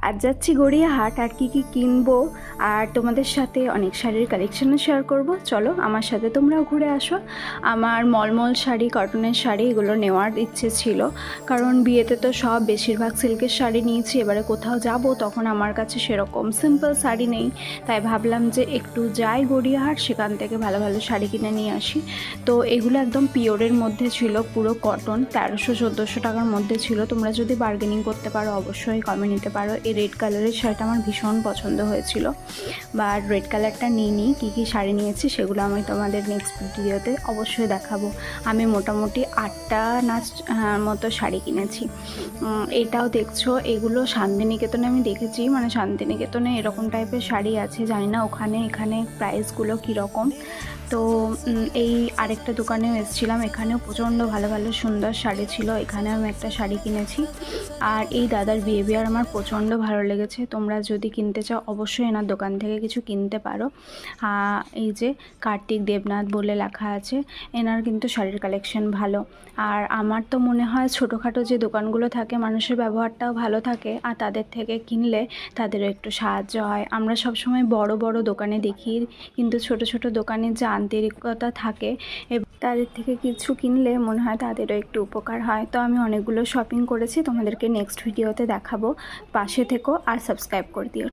আজ যাচ্ছি গড়িয়াহাট, আর কি কি কিনবো আর তোমাদের সাথে অনেক শাড়ির কালেকশনও শেয়ার করব। চলো আমার সাথে তোমরাও ঘুরে আসো। আমার মলমল শাড়ি, কটনের শাড়ি এগুলো নেওয়ার ইচ্ছে ছিল, কারণ বিয়েতে তো সব বেশিরভাগ সিল্কের শাড়ি নিয়েছি। এবারে কোথাও যাব তখন আমার কাছে সেরকম সিম্পল শাড়ি নেই, তাই ভাবলাম যে একটু যাই গড়িয়াহাট, সেখান থেকে ভালো ভালো শাড়ি কিনে নিয়ে আসি। তো এগুলো একদম পিওরের মধ্যে ছিল, পুরো কটন, 1300-1400 টাকার মধ্যে ছিল। তোমরা যদি বার্গেনিং করতে পারো অবশ্যই কমে নিতে পারো। এই রেড কালারের শাড়িটা আমার ভীষণ পছন্দ হয়েছিল, বাট রেড কালারটা নিইনি। কী কী শাড়ি নিয়েছি সেগুলো আমি তোমাদের নেক্সট ভিডিওতে অবশ্যই দেখাবো। আমি মোটামুটি 8টা মতো শাড়ি কিনেছি। এটাও দেখছো, এগুলো শান্তিনিকেতনে আমি দেখেছি, মানে শান্তিনিকেতনে এরকম টাইপের শাড়ি আছে, জানি না এখানে প্রাইসগুলো কীরকম। তো এই আরেকটা দোকানেও এসেছিলাম, এখানেও প্রচণ্ড ভালো ভালো সুন্দর শাড়ি ছিল, এখানেও আমি একটা শাড়ি কিনেছি। আর এই দাদার বিহেভিয়ার আমার প্রচণ্ড ভালো লেগেছে। তোমরা যদি কিনতে চাও অবশ্যই এনার দোকান থেকে কিছু কিনতে পারো। এই যে কার্তিক দেবনাথ বলে লেখা আছে, এনার কিন্তু শাড়ির কালেকশন ভালো। আর আমার তো মনে হয় ছোটোখাটো যে দোকানগুলো থাকে মানুষের ব্যবহারটাও ভালো থাকে, আর তাদের থেকে কিনলে তাদেরও একটু সাহায্য হয়। আমরা সবসময় বড় বড় দোকানে দেখি, কিন্তু ছোট ছোট দোকানে যে আন্তরিকতা থাকে তাদের থেকে কিছু কিনলে মনে হয় তাদেরও একটু উপকার হয়। তো আমি অনেকগুলো শপিং করেছি, তোমাদেরকে নেক্সট ভিডিওতে দেখাবো। পাশে থেকো আর সাবস্ক্রাইব করে দিও।